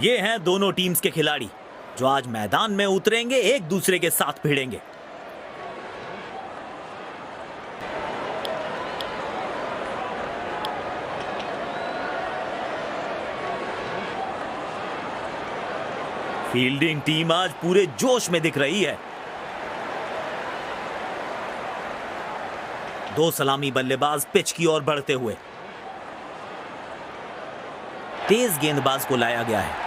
ये हैं दोनों टीम्स के खिलाड़ी जो आज मैदान में उतरेंगे, एक दूसरे के साथ भिड़ेंगे। फील्डिंग टीम आज पूरे जोश में दिख रही है। दो सलामी बल्लेबाज पिच की ओर बढ़ते हुए। तेज गेंदबाज को लाया गया है।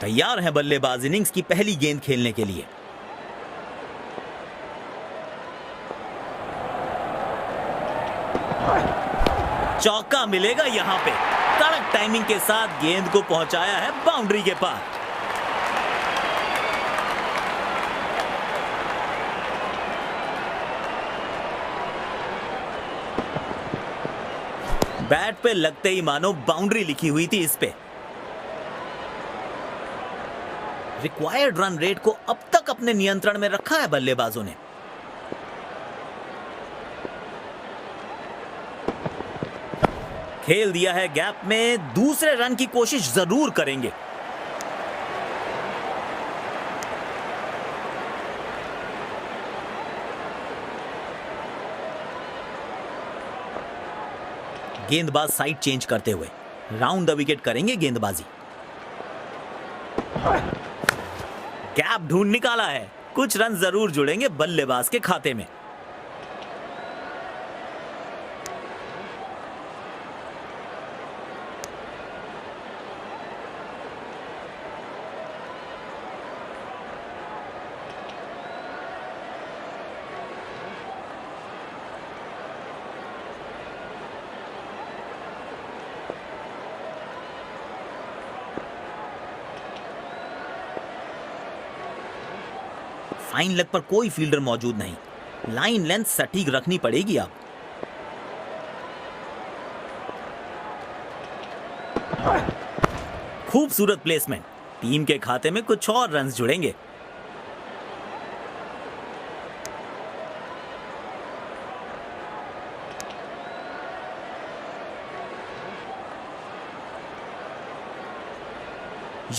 तैयार है बल्लेबाज इनिंग्स की पहली गेंद खेलने के लिए। चौका मिलेगा यहां पे। कड़क टाइमिंग के साथ गेंद को पहुंचाया है बाउंड्री के पार। बैट पे लगते ही मानो बाउंड्री लिखी हुई थी इस पे। रिक्वायर्ड रन रेट को अब तक अपने नियंत्रण में रखा है बल्लेबाजों ने। खेल दिया है गैप में, दूसरे रन की कोशिश जरूर करेंगे। गेंदबाज साइड चेंज करते हुए राउंड द विकेट करेंगे गेंदबाजी। गैप ढूंढ निकाला है, कुछ रन जरूर जुड़ेंगे बल्लेबाज के खाते में। फाइन लेग पर कोई फील्डर मौजूद नहीं। लाइन लेंथ सटीक रखनी पड़ेगी अब। खूबसूरत प्लेसमेंट, टीम के खाते में कुछ और रन जुड़ेंगे।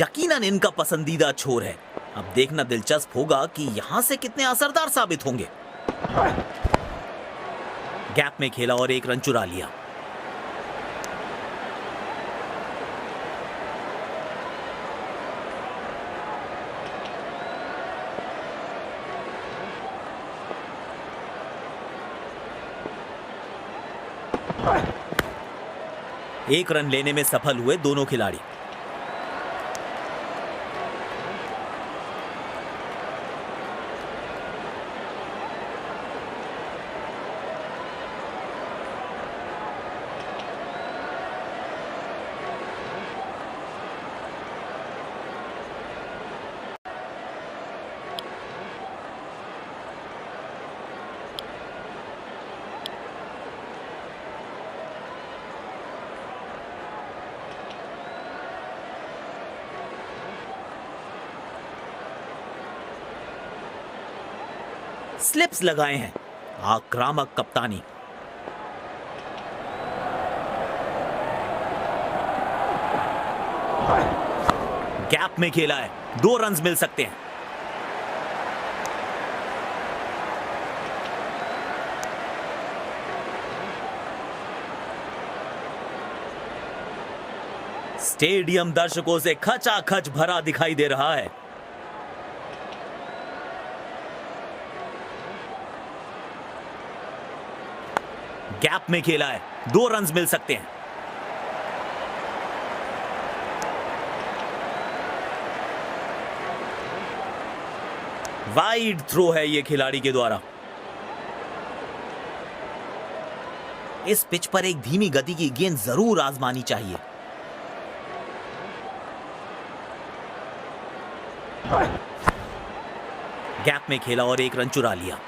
यकीनन इनका पसंदीदा छोर है। अब देखना दिलचस्प होगा कि यहां से कितने असरदार साबित होंगे। गैप में खेला और एक रन चुरा लिया। एक रन लेने में सफल हुए दोनों खिलाड़ी। स्लिप्स लगाए हैं, आक्रामक कप्तानी। गैप में खेला है, 2 रन मिल सकते हैं। स्टेडियम दर्शकों से खचाखच भरा दिखाई दे रहा है। गैप में खेला है, 2 रन मिल सकते हैं। वाइड थ्रो है ये खिलाड़ी के द्वारा। इस पिच पर एक धीमी गति की गेंद जरूर आजमानी चाहिए। गैप में खेला और एक रन चुरा लिया।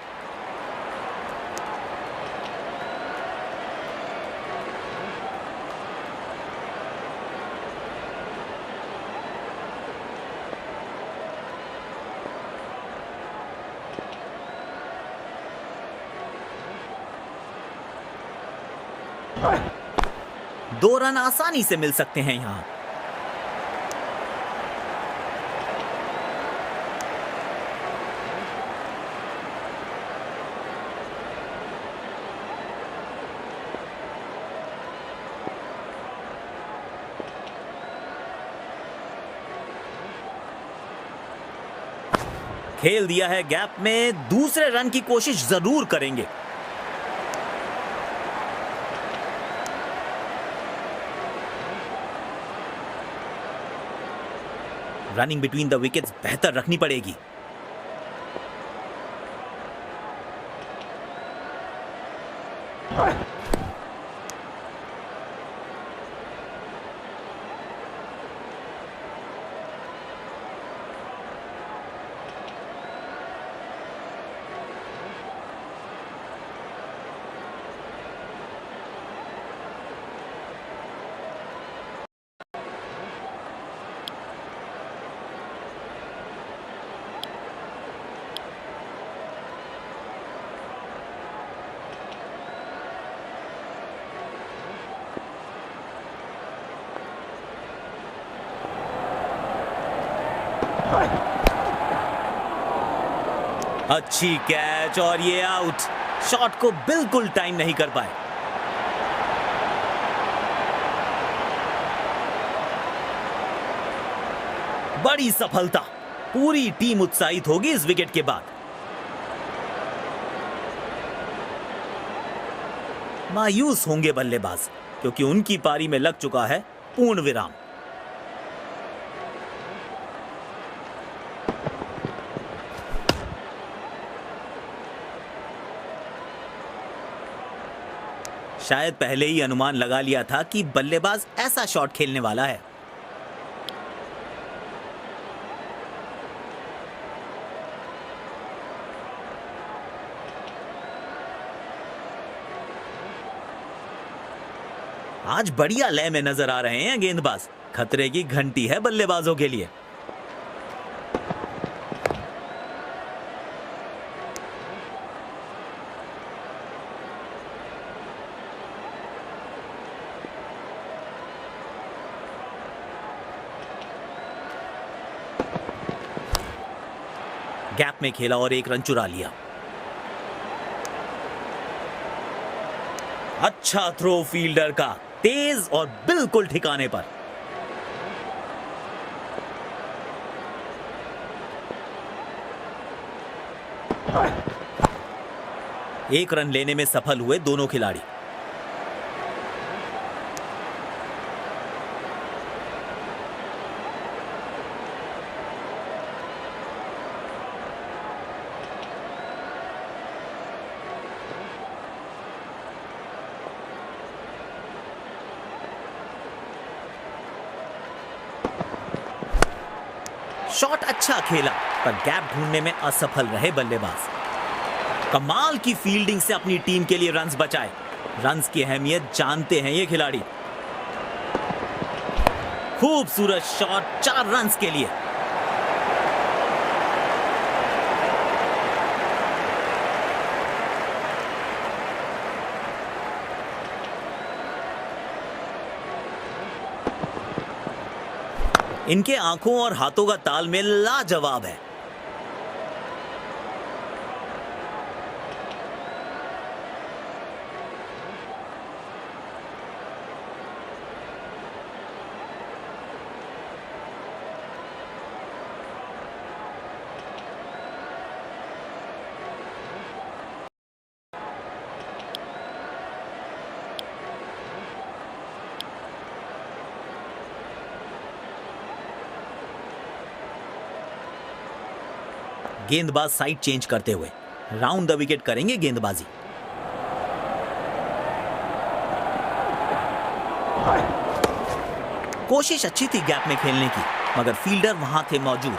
2 रन आसानी से मिल सकते हैं यहां। खेल दिया है गैप में, दूसरे रन की कोशिश जरूर करेंगे। रनिंग बिटवीन द विकेट्स बेहतर रखनी पड़ेगी। अच्छी कैच और ये आउट। शॉट को बिल्कुल टाइम नहीं कर पाए। बड़ी सफलता, पूरी टीम उत्साहित होगी इस विकेट के बाद। मायूस होंगे बल्लेबाज, क्योंकि उनकी पारी में लग चुका है पूर्ण विराम। शायद पहले ही अनुमान लगा लिया था कि बल्लेबाज ऐसा शॉट खेलने वाला है। आज बढ़िया लय में नजर आ रहे हैं गेंदबाज। खतरे की घंटी है बल्लेबाजों के लिए। गैप में खेला और 1 रन चुरा लिया। अच्छा थ्रो फील्डर का, तेज और बिल्कुल ठिकाने पर। एक रन लेने में सफल हुए दोनों खिलाड़ी। शॉट अच्छा खेला, पर गैप ढूंढने में असफल रहे बल्लेबाज। कमाल की फील्डिंग से अपनी टीम के लिए रन्स बचाए। रन्स की अहमियत जानते हैं ये खिलाड़ी। खूबसूरत शॉट, 4 रन्स के लिए। इनके आंखों और हाथों का तालमेल लाजवाब है। गेंदबाज साइड चेंज करते हुए राउंड द विकेट करेंगे गेंदबाजी। कोशिश अच्छी थी गैप में खेलने की, मगर फील्डर वहां थे मौजूद।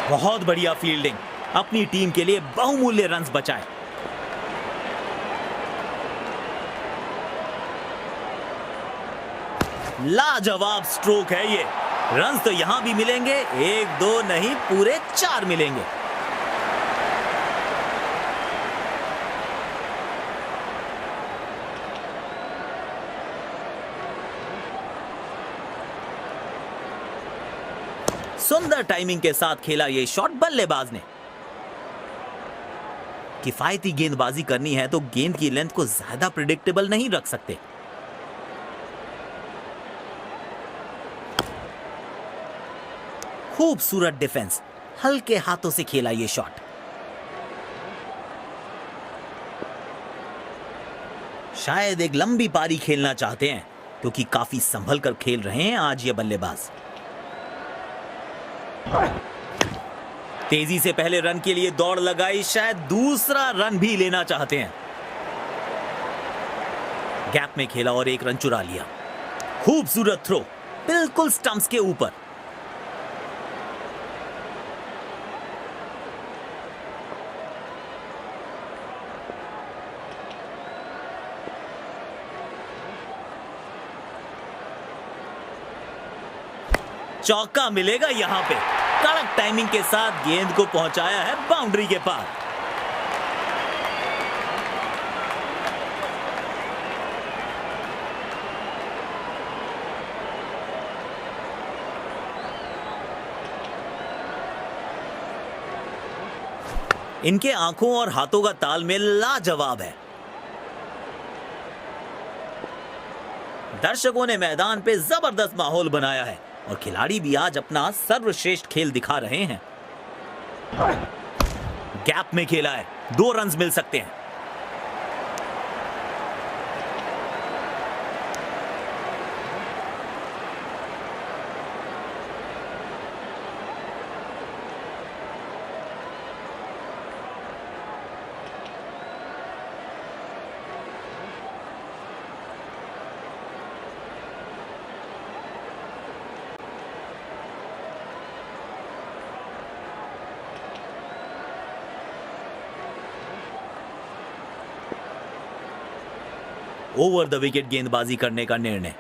बहुत बढ़िया फील्डिंग, अपनी टीम के लिए बहुमूल्य रन्स बचाए। लाजवाब स्ट्रोक है ये। रन्स तो यहां भी मिलेंगे, 1 2 नहीं, पूरे 4 मिलेंगे। सुंदर टाइमिंग के साथ खेला ये शॉट बल्लेबाज ने। किफायती गेंदबाजी करनी है तो गेंद की लेंथ को ज्यादा प्रिडिक्टेबल नहीं रख सकते। खूबसूरत डिफेंस, हल्के हाथों से खेला ये शॉट। शायद एक लंबी पारी खेलना चाहते हैं क्योंकि काफी संभल कर खेल रहे हैं आज ये बल्लेबाज। तेजी से पहले रन के लिए दौड़ लगाई, शायद दूसरा रन भी लेना चाहते हैं। गैप में खेला और एक रन चुरा लिया। खूबसूरत थ्रो, बिल्कुल स्टंप्स के ऊपर। चौका मिलेगा यहां पे। कड़क टाइमिंग के साथ गेंद को पहुंचाया है बाउंड्री के पार। इनके आंखों और हाथों का तालमेल लाजवाब है। दर्शकों ने मैदान पे जबरदस्त माहौल बनाया है और खिलाड़ी भी आज अपना सर्वश्रेष्ठ खेल दिखा रहे हैं। गैप में खेला है, 2 रन मिल सकते हैं। ओवर द विकेट गेंदबाजी करने का निर्णय।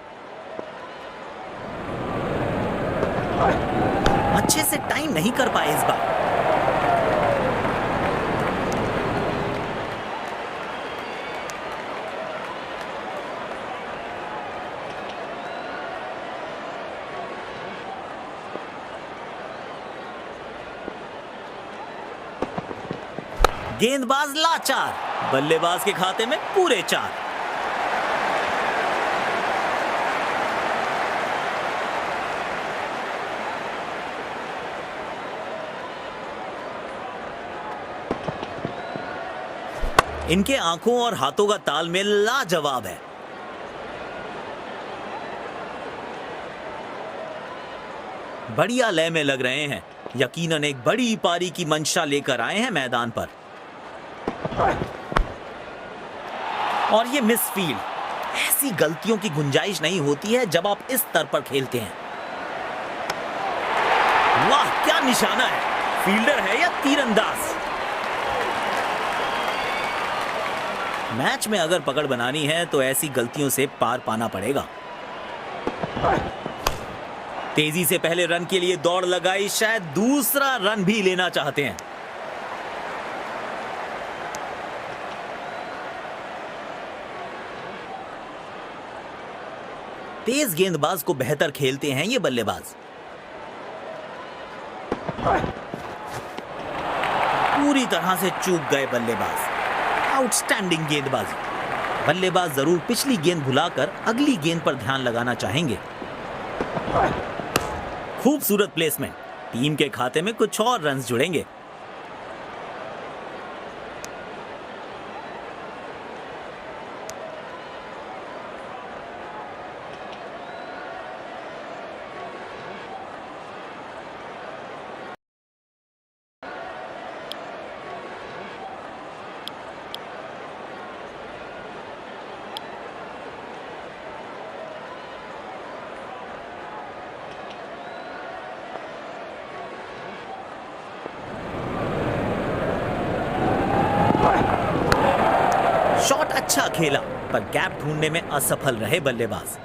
अच्छे से टाइम नहीं कर पाए इस बार। गेंदबाज लाचार, बल्लेबाज के खाते में पूरे 4। इनके आंखों और हाथों का तालमेल लाजवाब है। बढ़िया लय में लग रहे हैं। यकीनन एक बड़ी पारी की मंशा लेकर आए हैं मैदान पर। और ये मिसफील्ड, ऐसी गलतियों की गुंजाइश नहीं होती है जब आप इस स्तर पर खेलते हैं। वाह, क्या निशाना है! फील्डर है या तीरंदाज? मैच में अगर पकड़ बनानी है तो ऐसी गलतियों से पार पाना पड़ेगा। तेजी से पहले रन के लिए दौड़ लगाई, शायद दूसरा रन भी लेना चाहते हैं। तेज गेंदबाज को बेहतर खेलते हैं ये बल्लेबाज। पूरी तरह से चूक गए बल्लेबाज। आउटस्टैंडिंग गेंदबाजी। बल्लेबाज जरूर पिछली गेंद भुलाकर अगली गेंद पर ध्यान लगाना चाहेंगे। खूबसूरत प्लेसमेंट, टीम के खाते में कुछ और रन जुड़ेंगे। शॉट अच्छा खेला पर गैप ढूंढने में असफल रहे बल्लेबाज।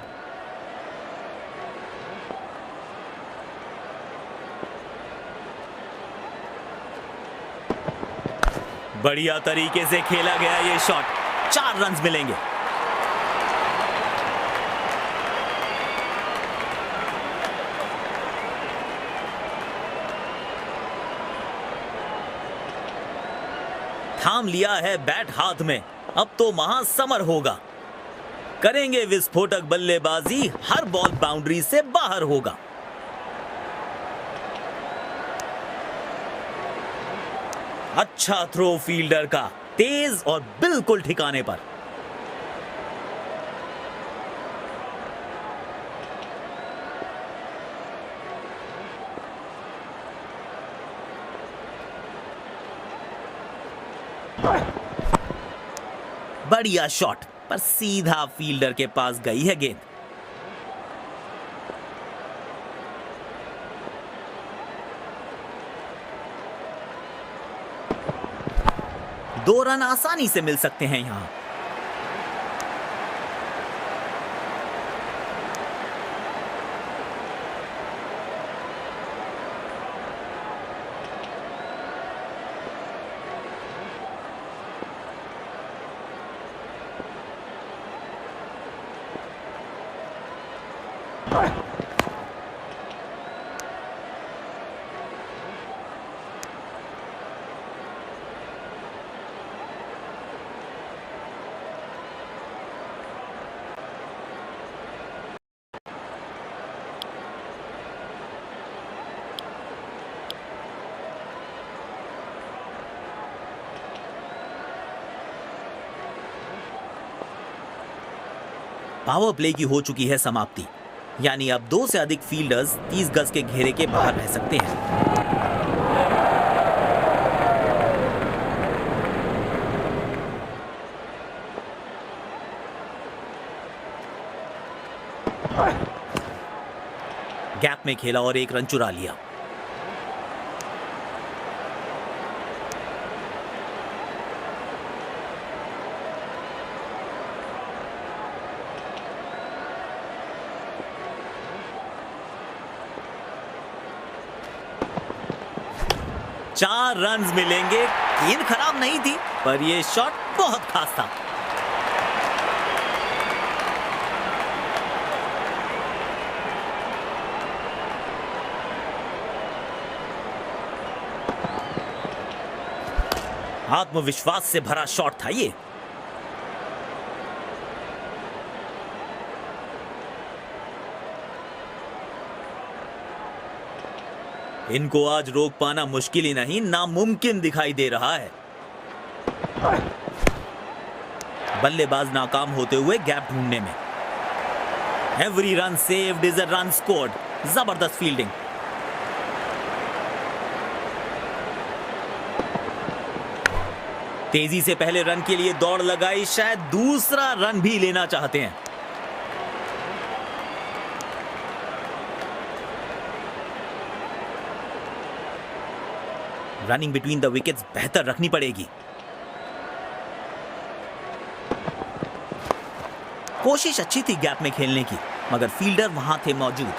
बढ़िया तरीके से खेला गया ये शॉट, 4 रन मिलेंगे। थाम लिया है बैट हाथ में, अब तो महासमर होगा। करेंगे विस्फोटक बल्लेबाजी, हर बॉल बाउंड्री से बाहर होगा। अच्छा थ्रो फील्डर का, तेज और बिल्कुल ठिकाने पर। बढ़िया शॉट, पर सीधा फील्डर के पास गई है गेंद। दो रन आसानी से मिल सकते हैं यहां। पावर प्ले की हो चुकी है समाप्ति, यानी अब 2 से अधिक फील्डर्स 30 गज के घेरे के बाहर रह सकते हैं। गैप में खेला और 1 रन चुरा लिया। चार रन मिलेंगे। गेंद खराब नहीं थी, पर यह शॉट बहुत खास था। आत्मविश्वास से भरा शॉट था ये। इनको आज रोक पाना मुश्किल ही नहीं, नामुमकिन दिखाई दे रहा है। बल्लेबाज नाकाम होते हुए गैप ढूंढने में। Every run saved is a run scored. जबरदस्त फील्डिंग। तेजी से पहले रन के लिए दौड़ लगाई, शायद दूसरा रन भी लेना चाहते हैं। रनिंग बिटवीन द विकेट्स बेहतर रखनी पड़ेगी। कोशिश अच्छी थी गैप में खेलने की, मगर फील्डर वहां थे मौजूद।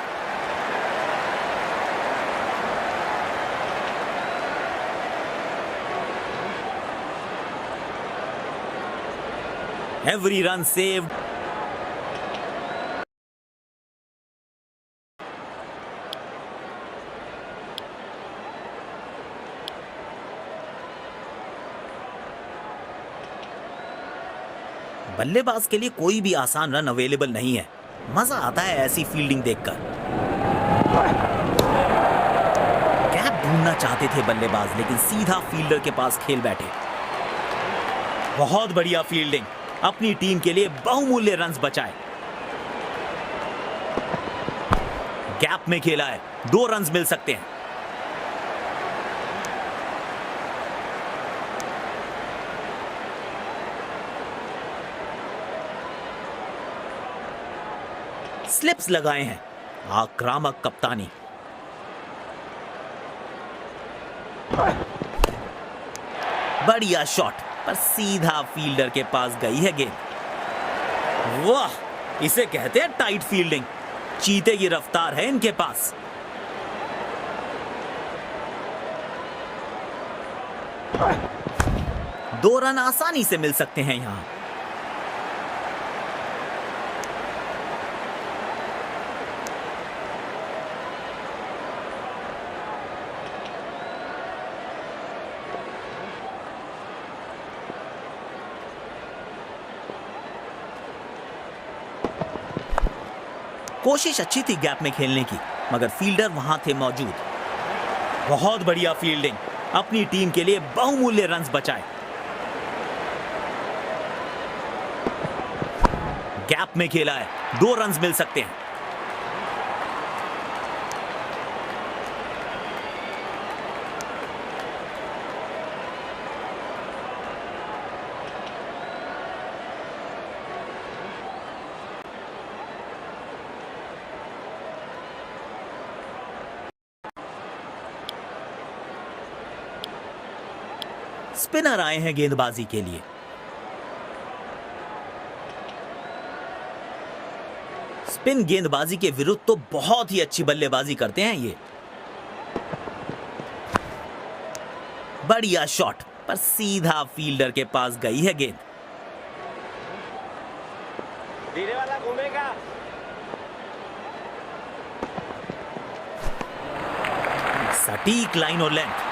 Every run saved. बल्लेबाज के लिए कोई भी आसान रन अवेलेबल नहीं है। मजा आता है ऐसी फील्डिंग देखकर। गैप ढूंढना चाहते थे बल्लेबाज, लेकिन सीधा फील्डर के पास खेल बैठे। बहुत बढ़िया फील्डिंग, अपनी टीम के लिए बहुमूल्य रन्स बचाए। गैप में खेला है, 2 रन्स मिल सकते हैं। स्लिप्स लगाए हैं। आक्रामक कप्तानी। बढ़िया शॉट, पर सीधा फील्डर के पास गई है गेंद। वाह, इसे कहते हैं टाइट फील्डिंग। चीते की रफ्तार है इनके पास। दो रन आसानी से मिल सकते हैं यहां। कोशिश अच्छी थी गैप में खेलने की, मगर फील्डर वहां थे मौजूद। बहुत बढ़िया फील्डिंग, अपनी टीम के लिए बहुमूल्य रन्स बचाए। गैप में खेला है, 2 रन्स मिल सकते हैं। स्पिनर आए हैं गेंदबाजी के लिए। स्पिन गेंदबाजी के विरुद्ध तो बहुत ही अच्छी बल्लेबाजी करते हैं ये। बढ़िया शॉट, पर सीधा फील्डर के पास गई है गेंद। धीरे वाला घूमेगा। सटीक लाइन और लेंथ।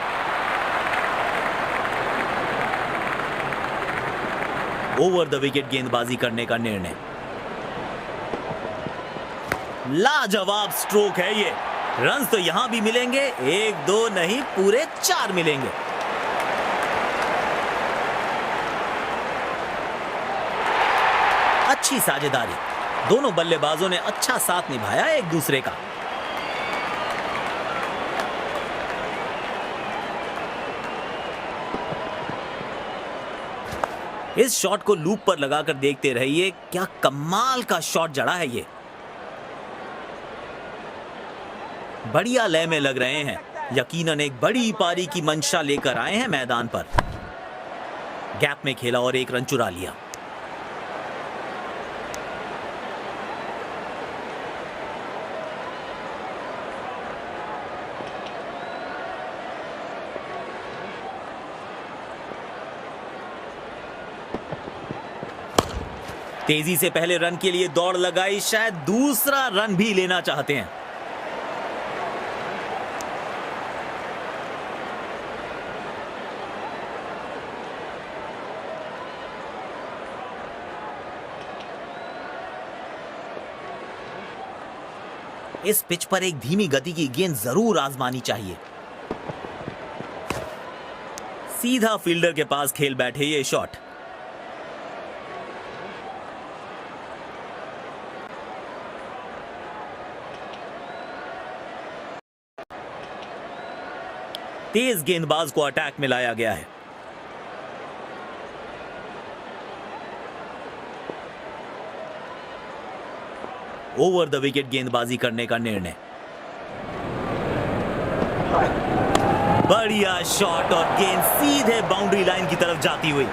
ओवर द विकेट गेंदबाजी करने का निर्णय। लाजवाब स्ट्रोक है ये। रन्स तो यहां भी मिलेंगे, 1-2 नहीं, पूरे 4 मिलेंगे। अच्छी साझेदारी, दोनों बल्लेबाजों ने अच्छा साथ निभाया एक दूसरे का। इस शॉट को लूप पर लगाकर देखते रहिए, क्या कमाल का शॉट जड़ा है ये। बढ़िया लय में लग रहे हैं, यकीनन एक बड़ी पारी की मंशा लेकर आए हैं मैदान पर। गैप में खेला और 1 रन चुरा लिया। तेजी से पहले रन के लिए दौड़ लगाई, शायद दूसरा रन भी लेना चाहते हैं। इस पिच पर एक धीमी गति की गेंद जरूर आजमानी चाहिए। सीधा फील्डर के पास खेल बैठे ये शॉट। तेज गेंदबाज को अटैक में लाया गया है। ओवर द विकेट गेंदबाजी करने का निर्णय। बढ़िया शॉट और गेंद सीधे बाउंड्री लाइन की तरफ जाती हुई।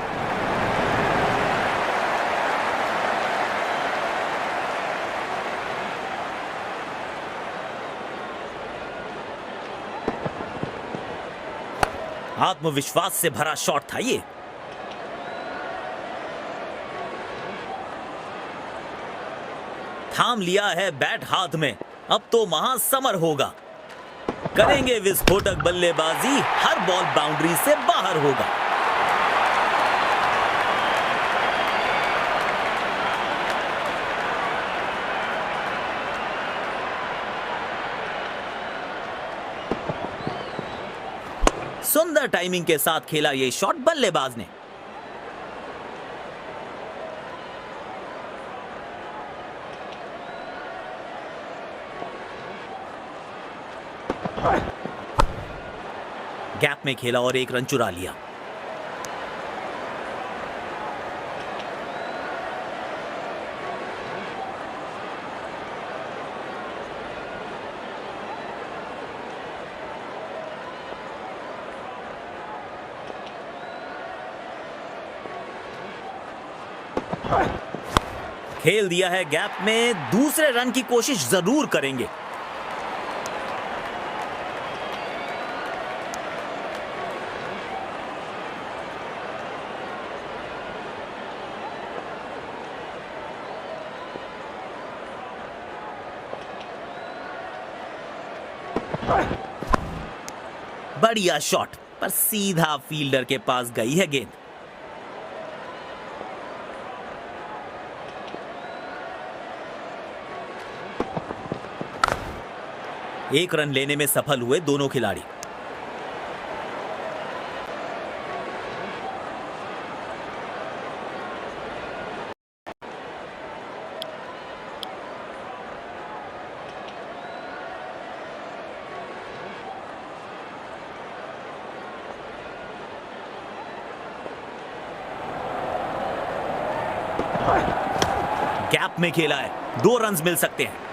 आत्मविश्वास से भरा शॉट था ये। थाम लिया है बैट हाथ में, अब तो महासमर होगा। करेंगे विस्फोटक बल्लेबाजी, हर बॉल बाउंड्री से बाहर होगा। सुंदर टाइमिंग के साथ खेला ये शॉट बल्लेबाज ने। गैप में खेला और 1 रन चुरा लिया। खेल दिया है गैप में, दूसरे रन की कोशिश जरूर करेंगे। बढ़िया शॉट, पर सीधा फील्डर के पास गई है गेंद। एक रन लेने में सफल हुए दोनों खिलाड़ी। गैप में खेला है, 2 रन मिल सकते हैं।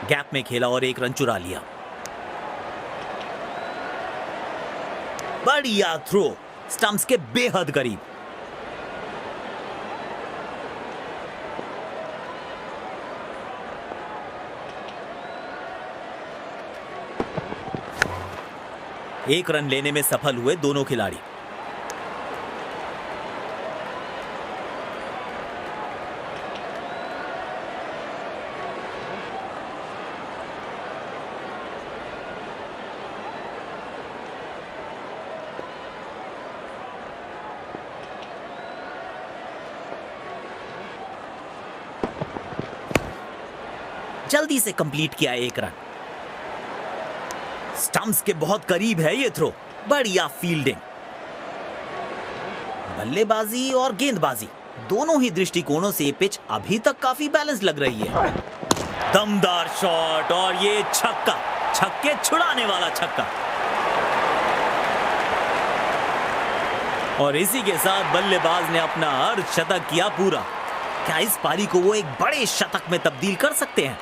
गैप में खेला और 1 रन चुरा लिया। बढ़िया थ्रो, स्टंप्स के बेहद करीब। एक रन लेने में सफल हुए दोनों खिलाड़ी। जल्दी से कंप्लीट किया 1 रन। स्टंप्स के बहुत करीब है ये थ्रो। बढ़िया फील्डिंग। बल्लेबाजी और गेंदबाजी दोनों ही दृष्टिकोणों से ये पिच अभी तक काफी बैलेंस लग रही है। दमदार शॉट और ये छक्का, छक्के छुड़ाने वाला छक्का। और इसी के साथ बल्लेबाज ने अपना अर्धशतक किया पूरा। क्या इस पारी को वो एक बड़े शतक में तब्दील कर सकते हैं?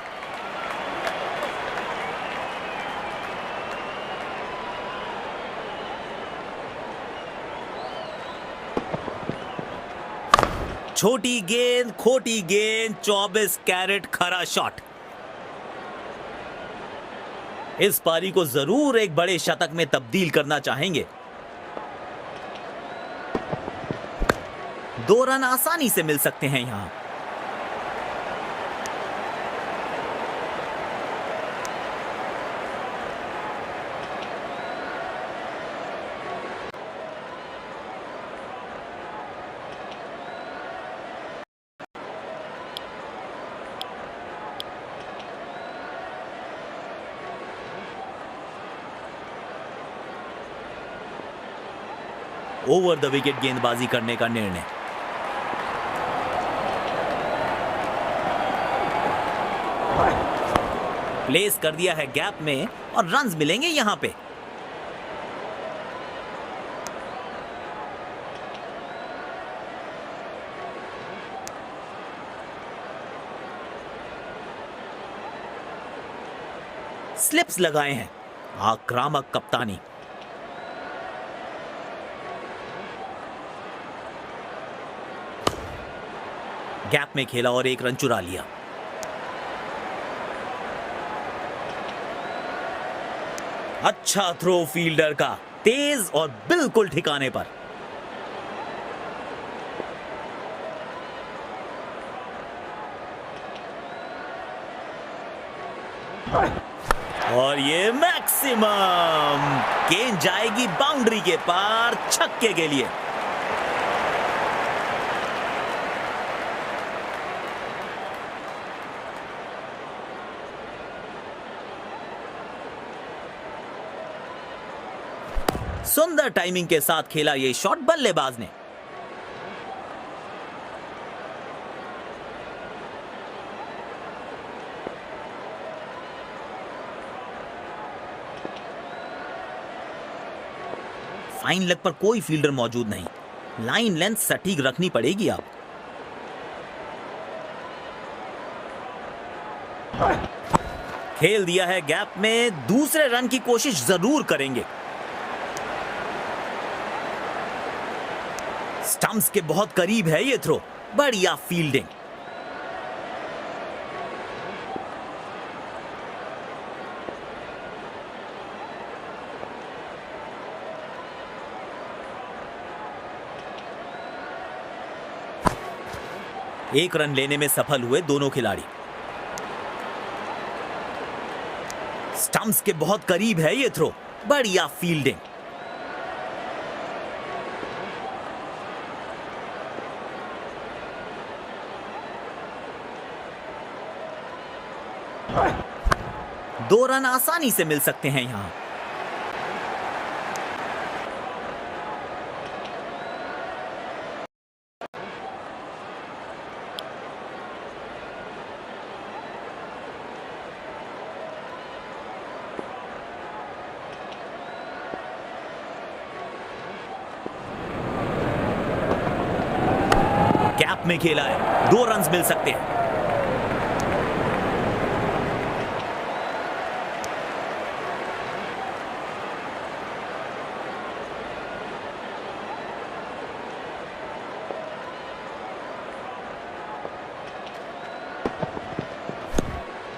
छोटी गेंद, खोटी गेंद, 24 कैरेट खरा शॉट। इस पारी को जरूर एक बड़े शतक में तब्दील करना चाहेंगे। 2 रन आसानी से मिल सकते हैं यहां। ओवर द विकेट गेंदबाजी करने का निर्णय। प्लेस कर दिया है गैप में और रन्स मिलेंगे यहां पे। स्लिप्स लगाए हैं। आक्रामक कप्तानी। गैप में खेला और 1 रन चुरा लिया। अच्छा थ्रो फील्डर का, तेज और बिल्कुल ठिकाने पर। और ये मैक्सिमम, गेंद जाएगी बाउंड्री के पार, छक्के के लिए। सुंदर टाइमिंग के साथ खेला ये शॉट बल्लेबाज ने। फाइन लेग पर कोई फील्डर मौजूद नहीं। लाइन लेंथ सटीक रखनी पड़ेगी अब। खेल दिया है गैप में, दूसरे रन की कोशिश जरूर करेंगे। स्टंप्स के बहुत करीब है ये थ्रो। बढ़िया फील्डिंग। एक रन लेने में सफल हुए दोनों खिलाड़ी। स्टंप्स के बहुत करीब है ये थ्रो, बढ़िया फील्डिंग। दो रन आसानी से मिल सकते हैं यहां। गैप में खेला है, 2 रन मिल सकते हैं।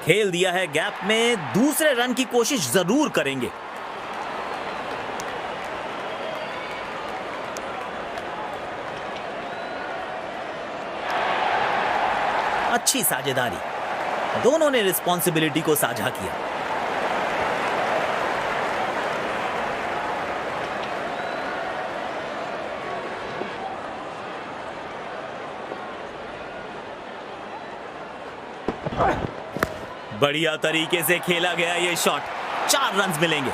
खेल दिया है गैप में, दूसरे रन की कोशिश जरूर करेंगे। अच्छी साझेदारी, दोनों ने रिस्पॉन्सिबिलिटी को साझा किया। बढ़िया तरीके से खेला गया ये शॉट, 4 रन मिलेंगे।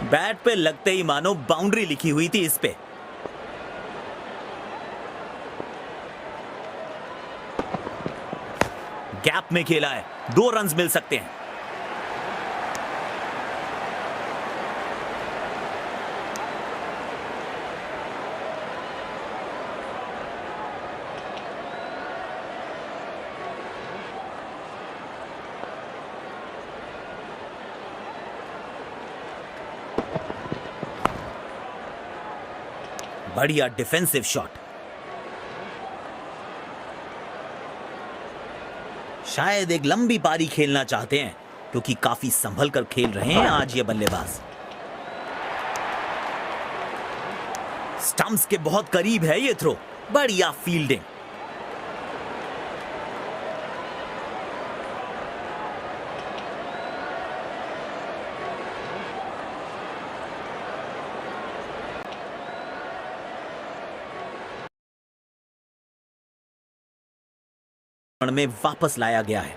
बैट पे लगते ही मानो बाउंड्री लिखी हुई थी इस पे। गैप में खेला है, 2 रन मिल सकते हैं। बढ़िया डिफेंसिव शॉट। शायद एक लंबी पारी खेलना चाहते हैं क्योंकि काफी संभल कर खेल रहे हैं आज ये बल्लेबाज। स्टंप्स के बहुत करीब है ये थ्रो, बढ़िया फील्डिंग। में वापस लाया गया है।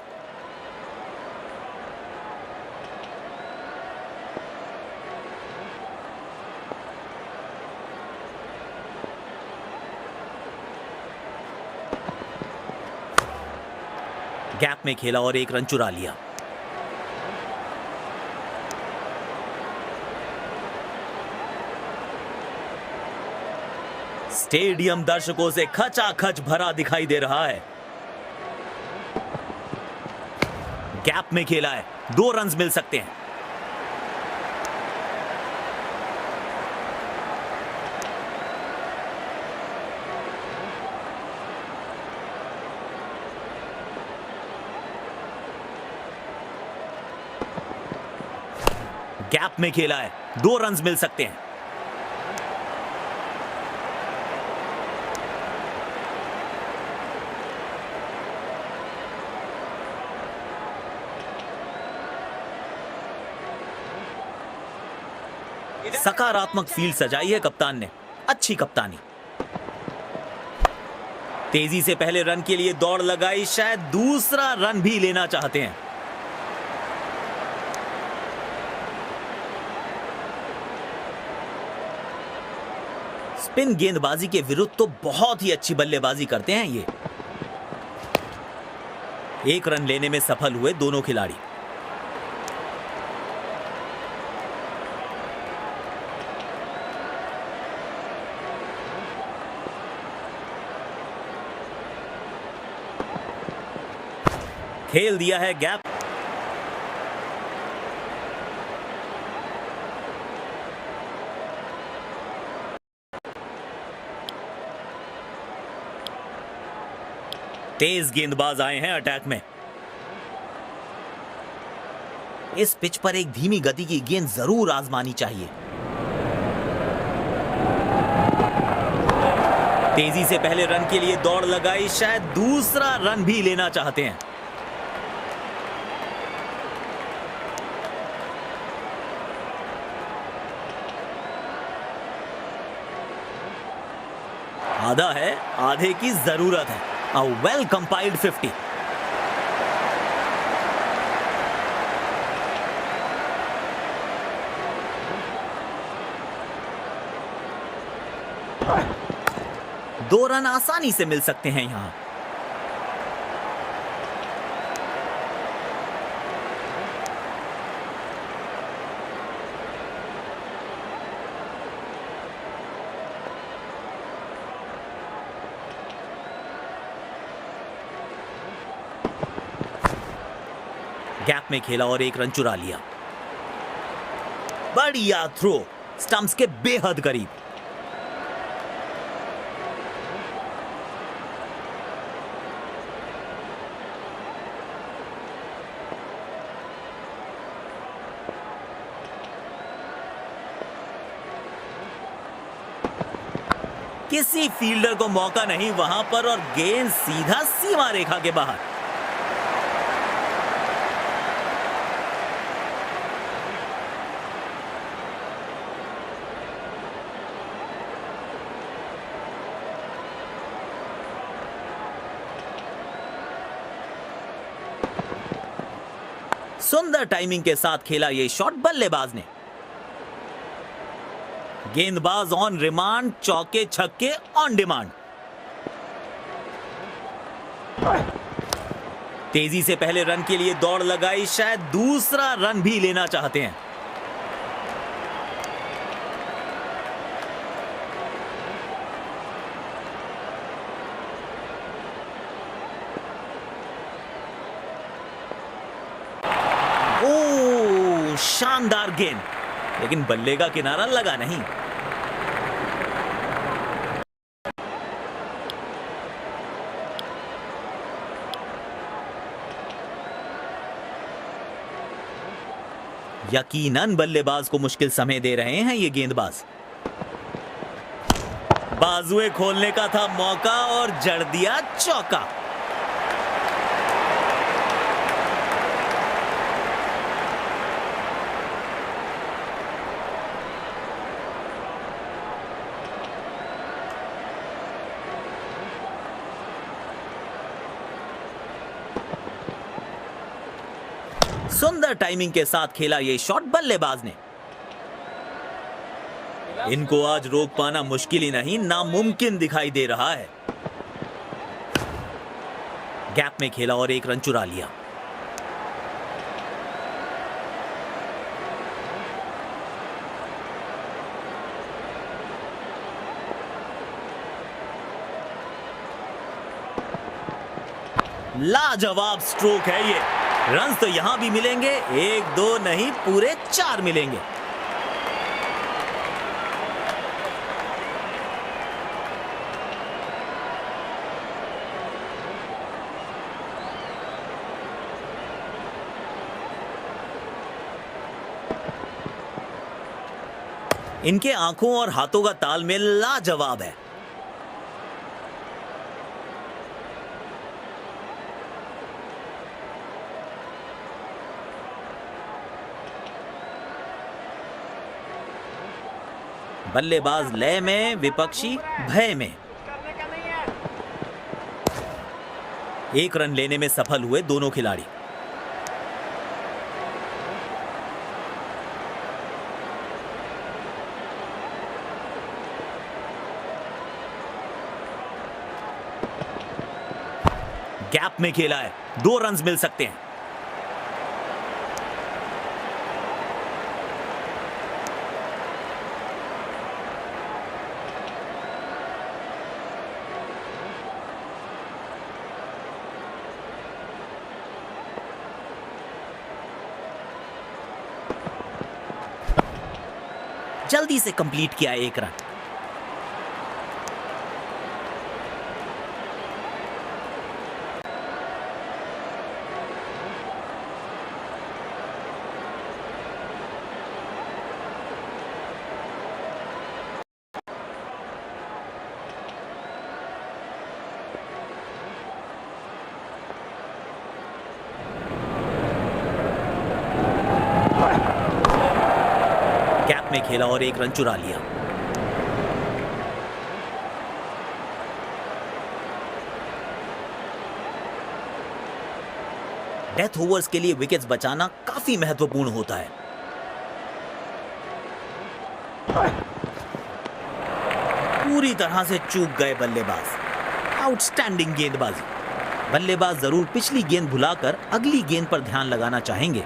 गैप में खेला और 1 रन चुरा लिया। स्टेडियम दर्शकों से खचाखच भरा दिखाई दे रहा है। गैप में खेला है, 2 रन मिल सकते हैं। गैप में खेला है, 2 रन मिल सकते हैं। सकारात्मक फील्ड सजाई है कप्तान ने, अच्छी कप्तानी। तेजी से पहले रन के लिए दौड़ लगाई, शायद दूसरा रन भी लेना चाहते हैं। स्पिन गेंदबाजी के विरुद्ध तो बहुत ही अच्छी बल्लेबाजी करते हैं ये। 1 रन लेने में सफल हुए दोनों खिलाड़ी। खेल दिया है गैप। तेज गेंदबाज आए हैं अटैक में। इस पिच पर एक धीमी गति की गेंद जरूर आजमानी चाहिए। तेजी से पहले रन के लिए दौड़ लगाई, शायद दूसरा रन भी लेना चाहते हैं। आधा है, आधे की जरूरत है। A well compiled 50। दो रन आसानी से मिल सकते हैं यहां। गैप में खेला और एक रन चुरा लिया। बढ़िया थ्रो, स्टंप्स के बेहद करीब। किसी फील्डर को मौका नहीं वहां पर और गेंद सीधा सीमा रेखा के बाहर। सुंदर टाइमिंग के साथ खेला ये शॉट बल्लेबाज ने। गेंदबाज ऑन रिमांड, चौके छक्के ऑन डिमांड। तेजी से पहले रन के लिए दौड़ लगाई, शायद दूसरा रन भी लेना चाहते हैं। ओ, शानदार गेंद, लेकिन बल्ले का किनारा लगा नहीं। यकीनन बल्लेबाज को मुश्किल समय दे रहे हैं ये गेंदबाज। बाजुए खोलने का था मौका और जड़ दिया चौका। सुंदर टाइमिंग के साथ खेला ये शॉट बल्लेबाज ने। इनको आज रोक पाना मुश्किल ही नहीं, नामुमकिन दिखाई दे रहा है। गैप में खेला और एक रन चुरा लिया। लाजवाब स्ट्रोक है ये। रन तो यहां भी मिलेंगे, एक दो नहीं पूरे 4 मिलेंगे। इनके आंखों और हाथों का तालमेल लाजवाब है। बल्लेबाज लय में, विपक्षी भय में। करने का नहीं है। एक रन लेने में सफल हुए दोनों खिलाड़ी। गैप में खेला है, 2 रन मिल सकते हैं। जल्दी से कंप्लीट किया 1 रन। में खेला और एक रन चुरा लिया। डेथ ओवर्स के लिए विकेट्स बचाना काफी महत्वपूर्ण होता है। पूरी तरह से चूक गए बल्लेबाज। आउटस्टैंडिंग गेंदबाजी। बल्लेबाज जरूर पिछली गेंद भुलाकर अगली गेंद पर ध्यान लगाना चाहेंगे।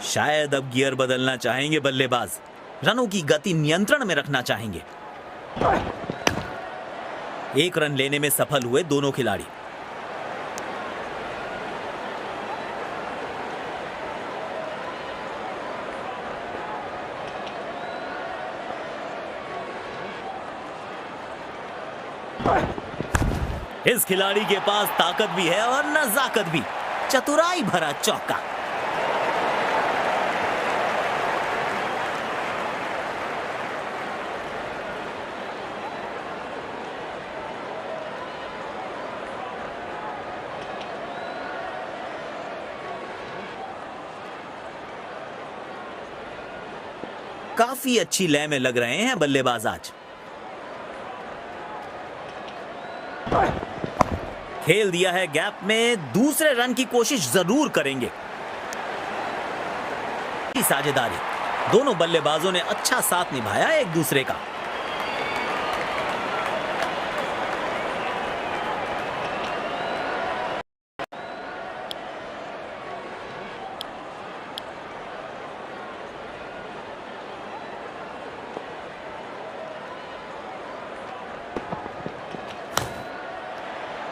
शायद अब गियर बदलना चाहेंगे बल्लेबाज। रनों की गति नियंत्रण में रखना चाहेंगे। एक रन लेने में सफल हुए दोनों खिलाड़ी। इस खिलाड़ी के पास ताकत भी है और नजाकत भी। चतुराई भरा चौका। काफी अच्छी लय में लग रहे हैं बल्लेबाज आज। खेल दिया है गैप में, दूसरे रन की कोशिश जरूर करेंगे। साझेदारी। दोनों बल्लेबाजों ने अच्छा साथ निभाया एक दूसरे का।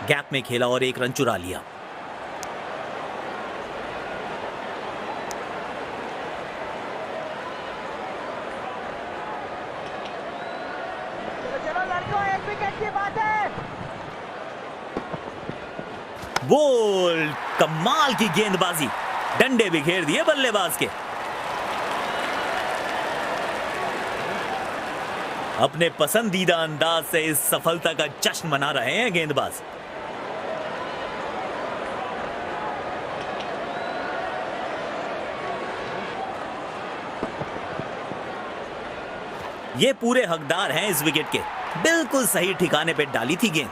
गैप में खेला और एक रन चुरा लिया। चलो लड़कों, एक विकेट की बात है। बोल्ड। कमाल की गेंदबाजी। डंडे बिखेर दिए बल्लेबाज के। अपने पसंदीदा अंदाज से इस सफलता का जश्न मना रहे हैं गेंदबाज। ये पूरे हकदार हैं इस विकेट के। बिल्कुल सही ठिकाने पे डाली थी गेंद।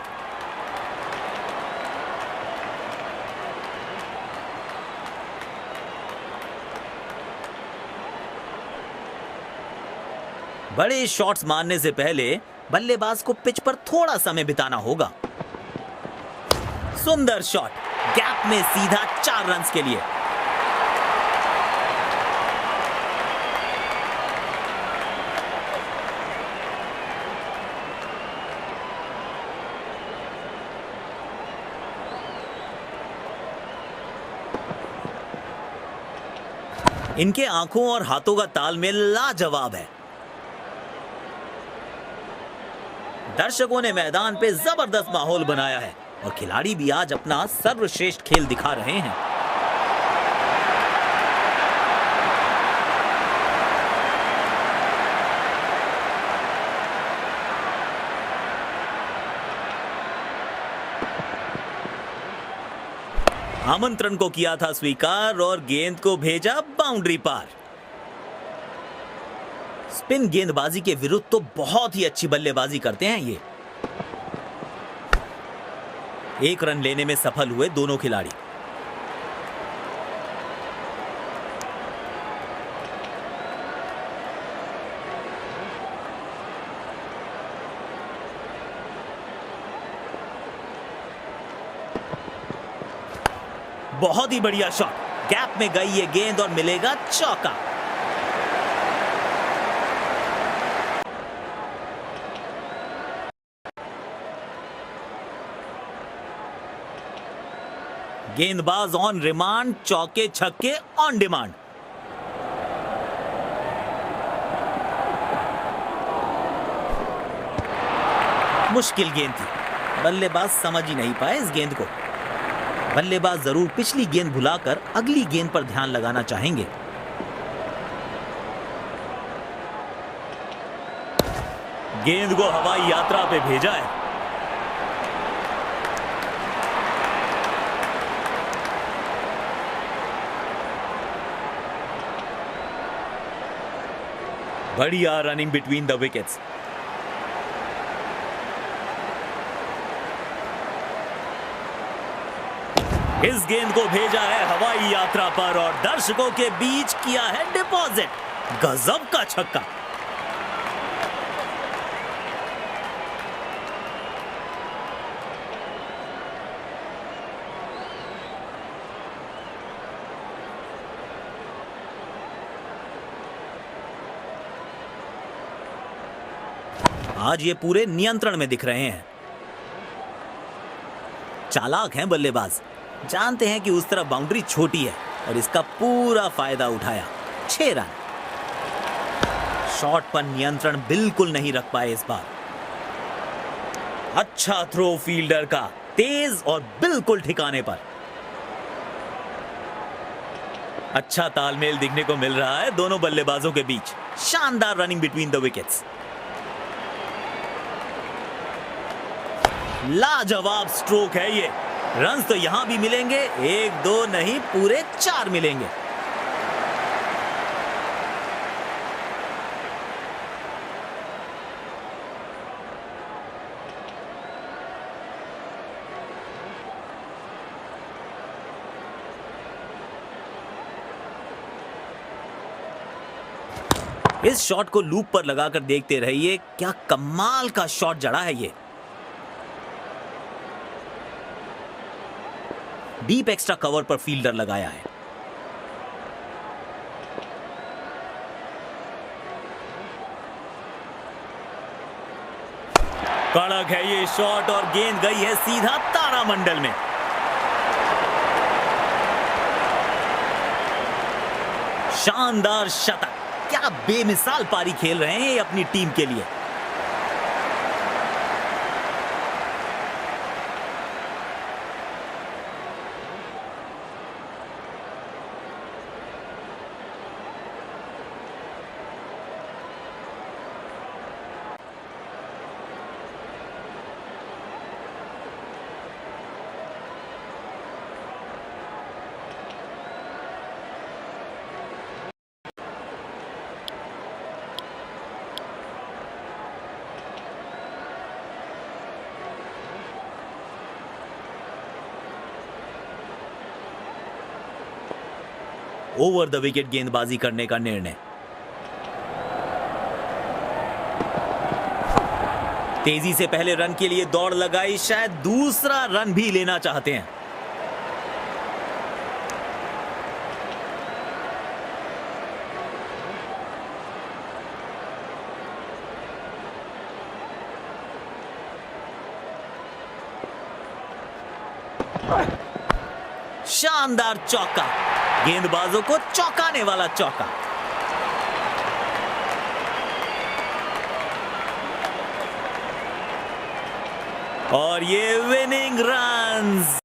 बड़े शॉट्स मारने से पहले बल्लेबाज को पिच पर थोड़ा समय बिताना होगा। सुंदर शॉट। गैप में सीधा 4 रन के लिए। इनके आंखों और हाथों का तालमेल लाजवाब है। दर्शकों ने मैदान पे जबरदस्त माहौल बनाया है और खिलाड़ी भी आज अपना सर्वश्रेष्ठ खेल दिखा रहे हैं। आमंत्रण को किया था स्वीकार और गेंद को भेजा बाउंड्री पार। स्पिन गेंदबाजी के विरुद्ध तो बहुत ही अच्छी बल्लेबाजी करते हैं ये। एक रन लेने में सफल हुए दोनों खिलाड़ी। बहुत ही बढ़िया शॉट। गैप में गई ये गेंद और मिलेगा चौका। गेंदबाज ऑन रिमांड, चौके छक्के ऑन डिमांड। मुश्किल गेंद थी। बल्लेबाज समझ ही नहीं पाए इस गेंद को। बल्लेबाज जरूर पिछली गेंद भुलाकर अगली गेंद पर ध्यान लगाना चाहेंगे। गेंद को हवाई यात्रा पे भेजा है। बढ़िया रनिंग बिटवीन द विकेट्स। इस गेंद को भेजा है हवाई यात्रा पर और दर्शकों के बीच किया है डिपॉजिट। गजब का छक्का। आज ये पूरे नियंत्रण में दिख रहे हैं। चालाक हैं बल्लेबाज, जानते हैं कि उस तरफ बाउंड्री छोटी है और इसका पूरा फायदा उठाया। 6 रन। शॉट पर नियंत्रण बिल्कुल नहीं रख पाए इस बार। अच्छा थ्रो फील्डर का, तेज और बिल्कुल ठिकाने पर। अच्छा तालमेल दिखने को मिल रहा है दोनों बल्लेबाजों के बीच। शानदार रनिंग बिटवीन द विकेट्स। लाजवाब स्ट्रोक है ये। रन्स तो यहां भी मिलेंगे, 1-2 नहीं पूरे 4 मिलेंगे। इस शॉट को लूप पर लगाकर देखते रहिए, क्या कमाल का शॉट जड़ा है ये। डीप एक्स्ट्रा कवर पर फील्डर लगाया है। कड़क है ये शॉट और गेंद गई है सीधा तारामंडल में। शानदार शतक। क्या बेमिसाल पारी खेल रहे हैं ये अपनी टीम के लिए। ओवर द विकेट गेंदबाजी करने का निर्णय। तेजी से पहले रन के लिए दौड़ लगाई, शायद दूसरा रन भी लेना चाहते हैं। शानदार चौका, गेंदबाजों को चौंकाने वाला चौका। और ये विनिंग रन्स।